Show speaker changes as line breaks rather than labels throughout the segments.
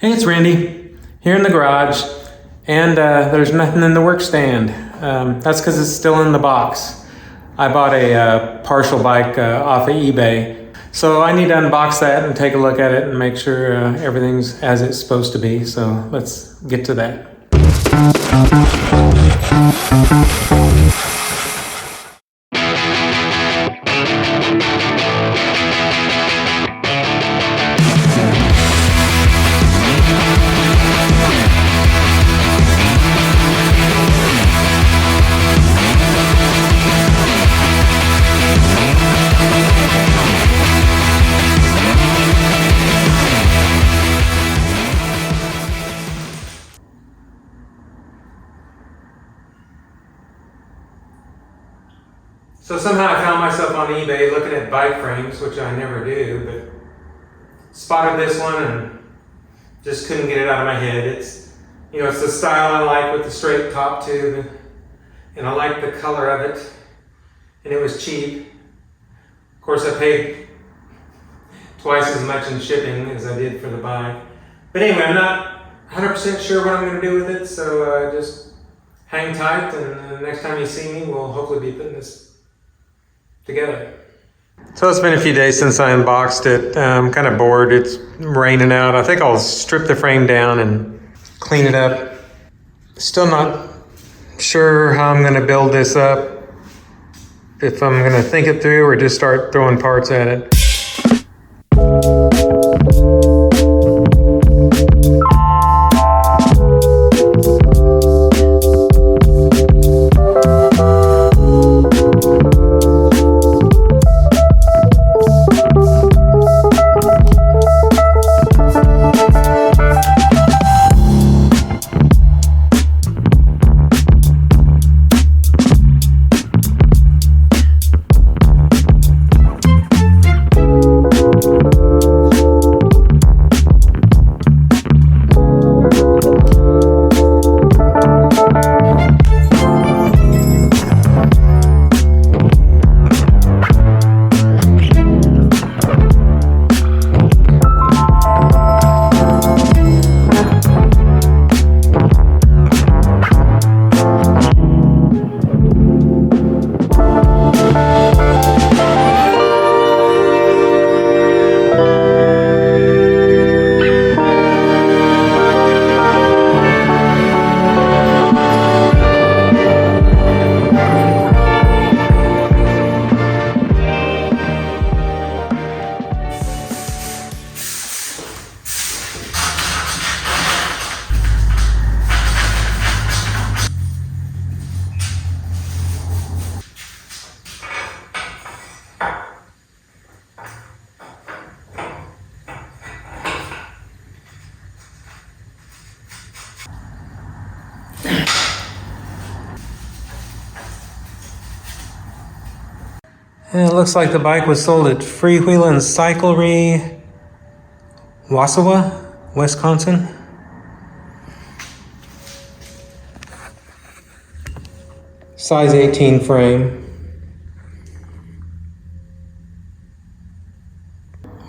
Hey, it's Randy here in the garage, and there's nothing in the work stand. That's because it's still in the box. I bought a partial bike off of eBay, so I need to unbox that and take a look at it and make sure everything's as it's supposed to be. So let's get to that. So somehow I found myself on eBay looking at bike frames, which I never do, but spotted this one and just couldn't get it out of my head. It's the style I like with the straight top tube, and I like the color of it, and it was cheap. Of course, I paid twice as much in shipping as I did for the bike. But anyway, I'm not 100% sure what I'm going to do with it, so just hang tight, and the next time you see me, we'll hopefully be putting this together. So it's been a few days since I unboxed it. I'm kind of bored. It's raining out. I think I'll strip the frame down and clean it up. Still not sure how I'm going to build this up. If I'm going to think it through or just start throwing parts at it. And it looks like the bike was sold at Freewheelin' Cyclery, Wausau, Wisconsin. Size 18 frame.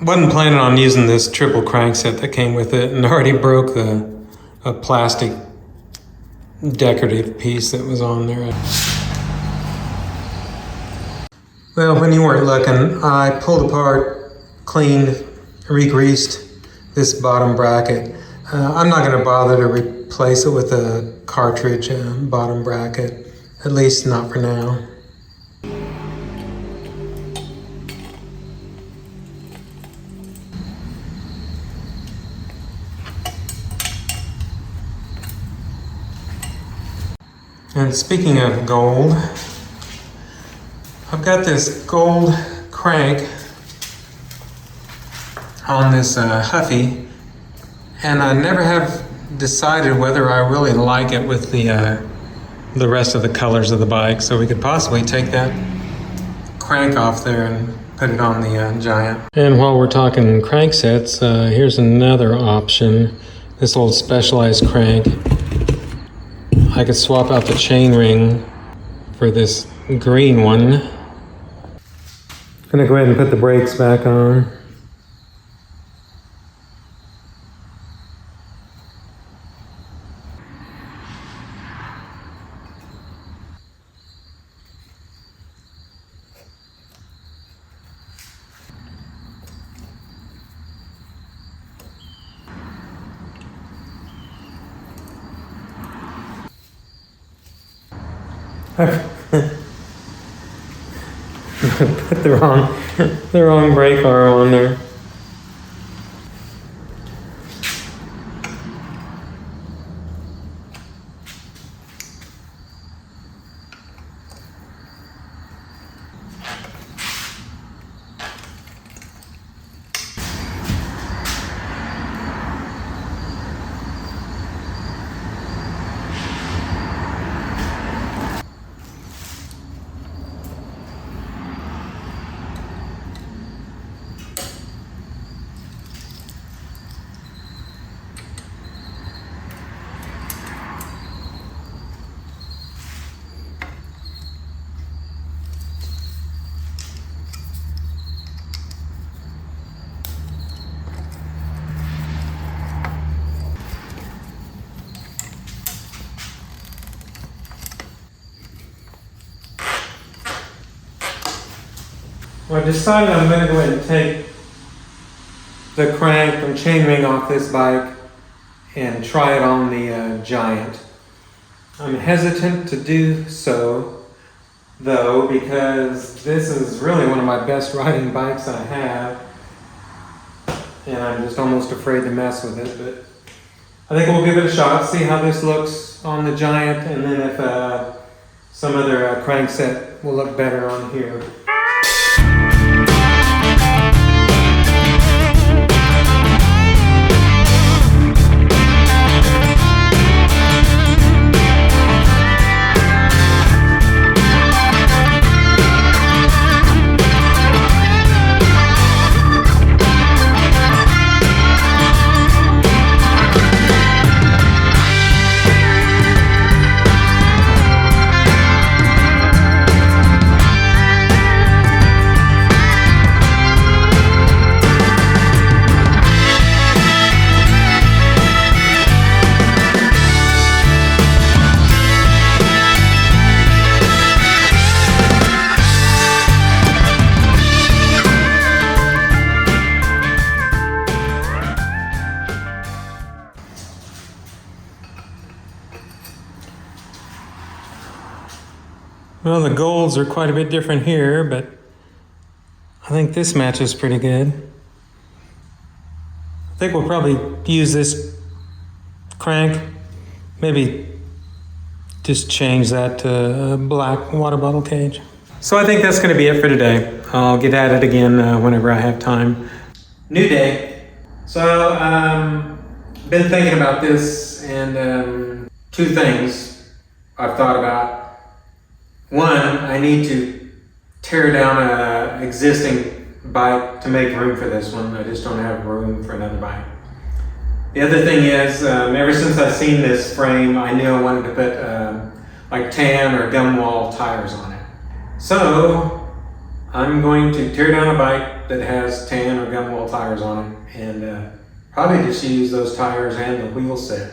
Wasn't planning on using this triple crankset that came with it, and already broke a plastic decorative piece that was on there. Well, when you weren't looking, I pulled apart, cleaned, re-greased this bottom bracket. I'm not going to bother to replace it with a cartridge bottom bracket, at least not for now. And speaking of gold, I've got this gold crank on this Huffy, and I never have decided whether I really like it with the rest of the colors of the bike, so we could possibly take that crank off there and put it on the Giant. And while we're talking crank sets, here's another option. This old Specialized crank. I could swap out the chain ring for this green one. Gonna go ahead and put the brakes back on. Put the wrong brake arm on there. Well, I decided I'm going to go ahead and take the crank and chainring off this bike and try it on the Giant. I'm hesitant to do so, though, because this is really one of my best riding bikes I have, and I'm just almost afraid to mess with it. But I think we'll give it a shot, see how this looks on the Giant, and then if some other crank set will look better on here. Well, the golds are quite a bit different here, but I think this matches pretty good. I think we'll probably use this crank, maybe just change that to a black water bottle cage. So I think that's going to be it for today. I'll get at it again whenever I have time. New day. So, been thinking about this, and two things I've thought about. One, I need to tear down an existing bike to make room for this one. I just don't have room for another bike. The other thing is, ever since I've seen this frame, I knew I wanted to put like tan or gum wall tires on it. So I'm going to tear down a bike that has tan or gum wall tires on it, and probably just use those tires and the wheel set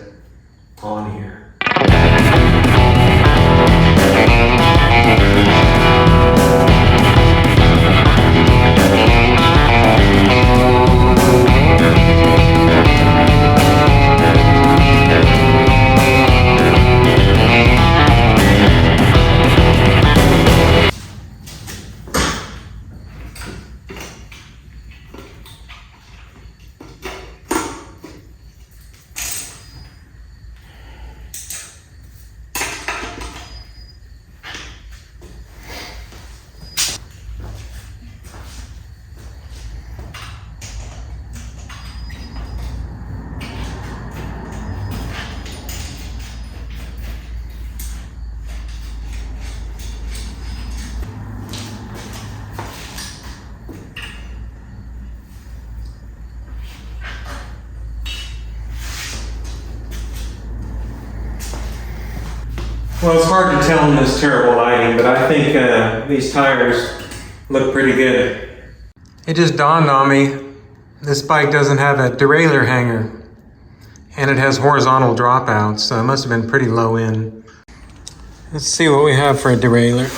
on here. Well, it's hard to tell in this terrible lighting, but I think these tires look pretty good. It just dawned on me, this bike doesn't have a derailleur hanger, and it has horizontal dropouts, so it must have been pretty low end. Let's see what we have for a derailleur.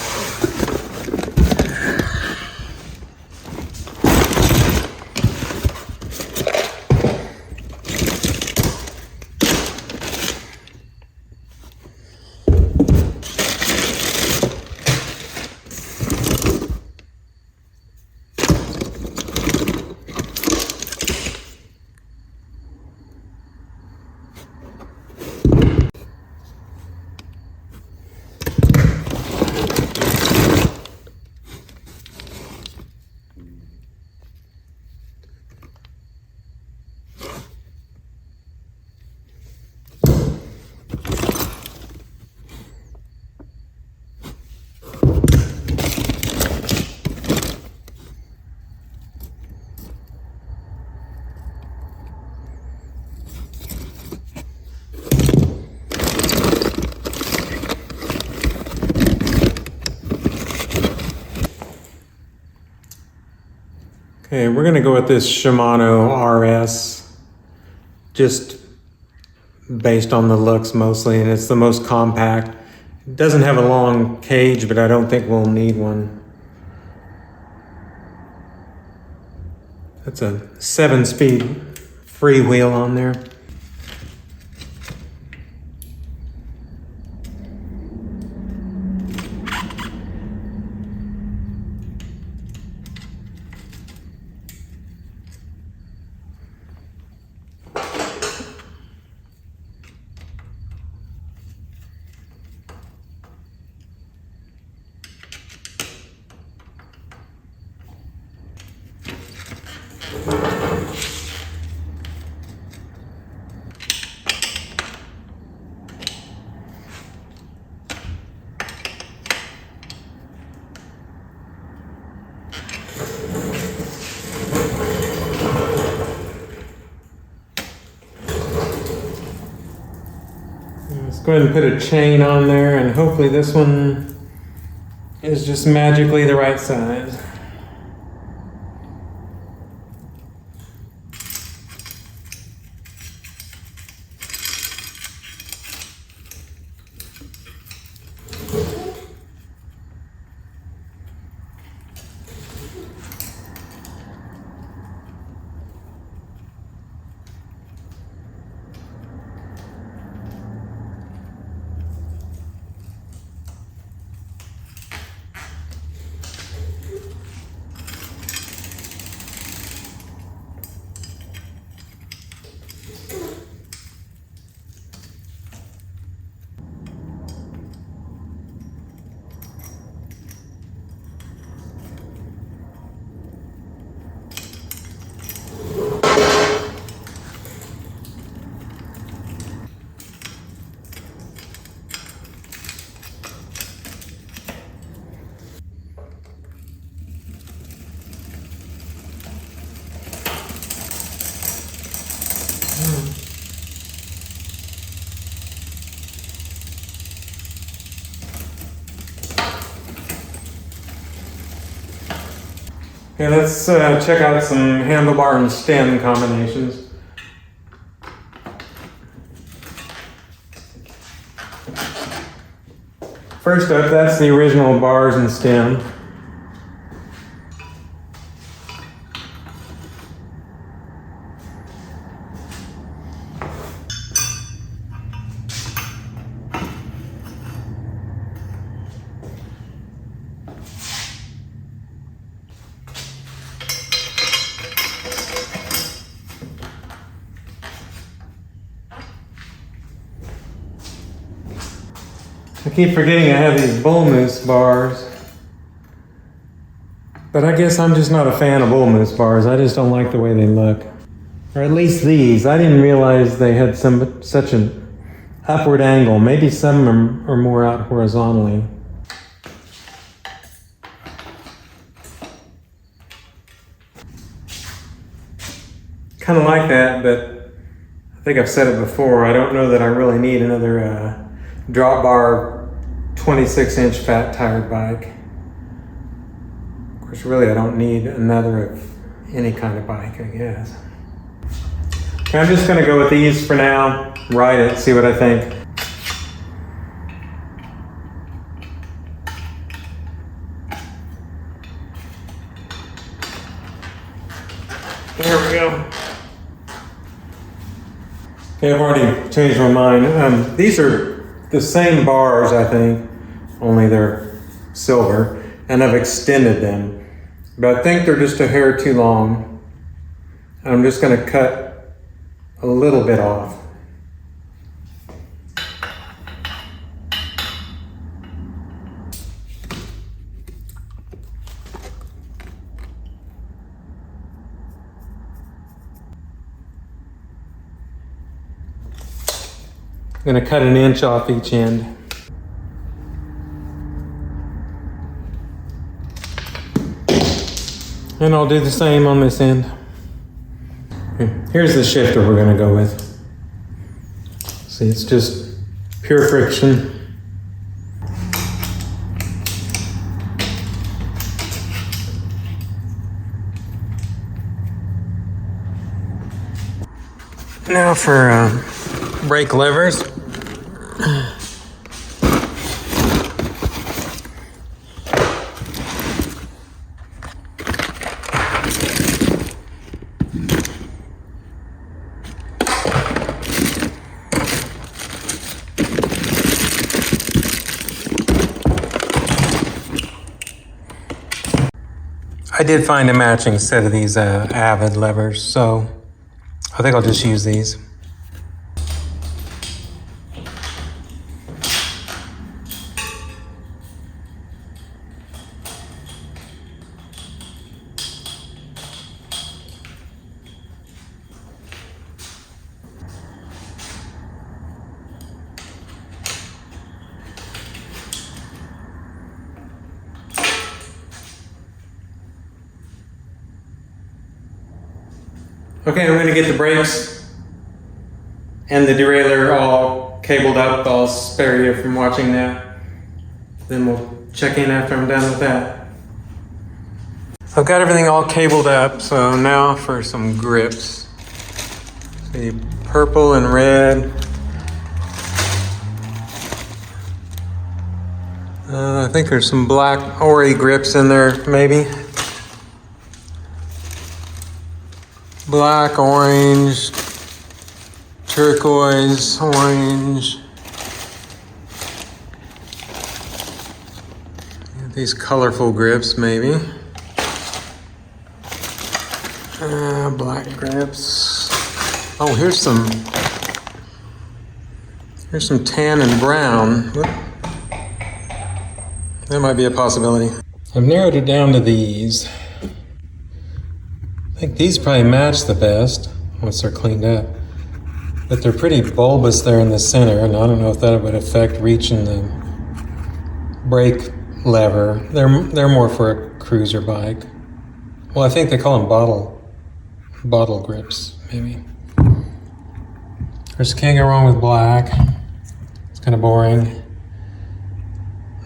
Okay, we're gonna go with this Shimano RS, just based on the looks mostly, and it's the most compact. It doesn't have a long cage, but I don't think we'll need one. That's a 7-speed freewheel on there. Let's go ahead and put a chain on there, and hopefully this one is just magically the right size. Okay, let's check out some handlebar and stem combinations. First up, that's the original bars and stem. I keep forgetting I have these bull moose bars. But I guess I'm just not a fan of bull moose bars. I just don't like the way they look. Or at least these. I didn't realize they had such an upward angle. Maybe some are more out horizontally. Kind of like that, but I think I've said it before. I don't know that I really need another drop bar 26-inch fat tired bike. Of course, really I don't need another of any kind of bike, I guess. Okay, I'm just gonna go with these for now, ride it, see what I think. There we go. Okay, I've already changed my mind. These are the same bars, I think, only they're silver, and I've extended them. But I think they're just a hair too long. I'm just gonna cut a little bit off. I'm gonna cut an inch off each end. And I'll do the same on this end. Here's the shifter we're gonna go with. See, it's just pure friction. Now for brake levers. I did find a matching set of these Avid levers, so I think I'll just use these. Okay, I'm going to get the brakes and the derailleur all cabled up. I'll spare you from watching that. Then we'll check in after I'm done with that. I've got everything all cabled up, so now for some grips. See, purple and red. I think there's some black Ori grips in there, maybe. Black, orange, turquoise, orange. These colorful grips, maybe. Black grips. Oh, here's some tan and brown. Whoop. That might be a possibility. I've narrowed it down to these. I think these probably match the best once they're cleaned up. But they're pretty bulbous there in the center, and I don't know if that would affect reaching the brake lever. They're more for a cruiser bike. Well, I think they call them bottle grips, maybe. Of course, can't go wrong with black. It's kind of boring.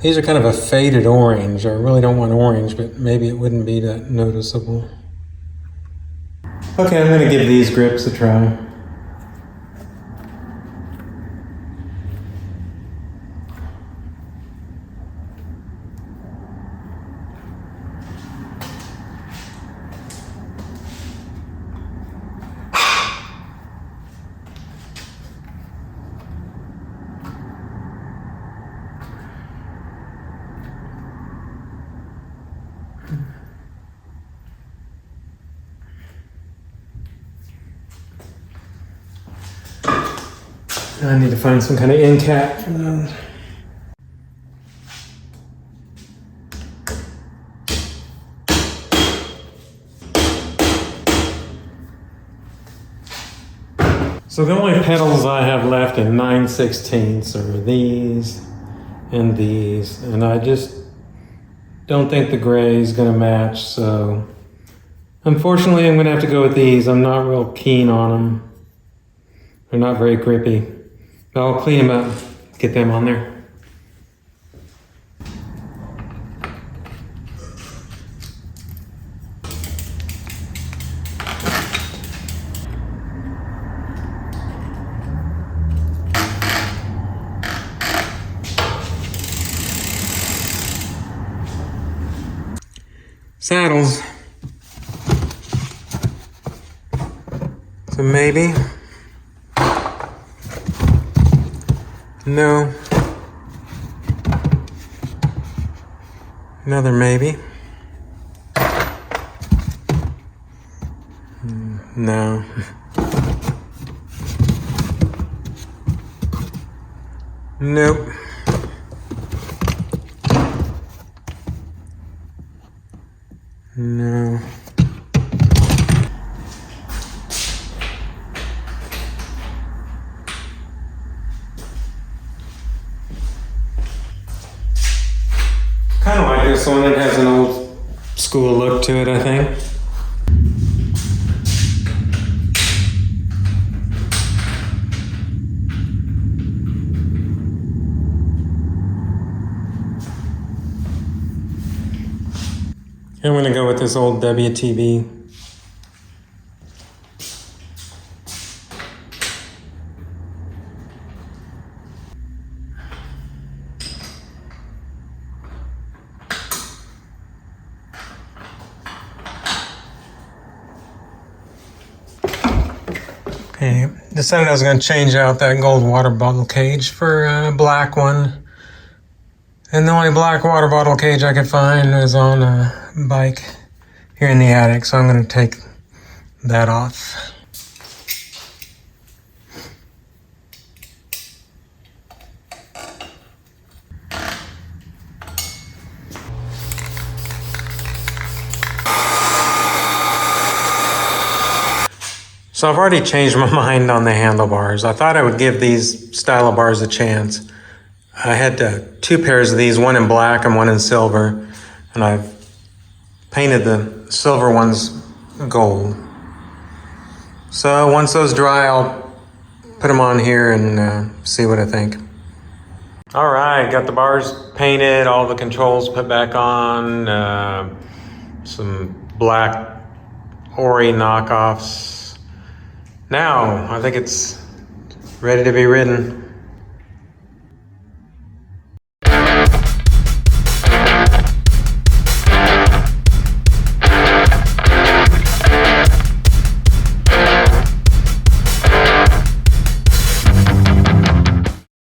These are kind of a faded orange. I really don't want orange, but maybe it wouldn't be that noticeable. Okay, I'm going to give these grips a try. I need to find some kind of end cap for those. So the only pedals I have left in 9/16 are these and these, and I just don't think the gray is going to match, so unfortunately I'm going to have to go with these. I'm not real keen on them. They're not very grippy. But I'll clean them up, get them on there. Saddles. So maybe. No. Another maybe. No. Nope. No. Kind of like this one. It has an old school look to it, I think. I'm going to go with this old WTB. Okay, decided I was going to change out that gold water bottle cage for a black one. And the only black water bottle cage I could find was on a bike here in the attic, so I'm going to take that off. So I've already changed my mind on the handlebars. I thought I would give these style of bars a chance. I had two pairs of these, one in black and one in silver, and I've painted the silver ones gold. So once those dry, I'll put them on here and see what I think. All right, got the bars painted, all the controls put back on, some black Ori knockoffs. Now, I think it's ready to be ridden.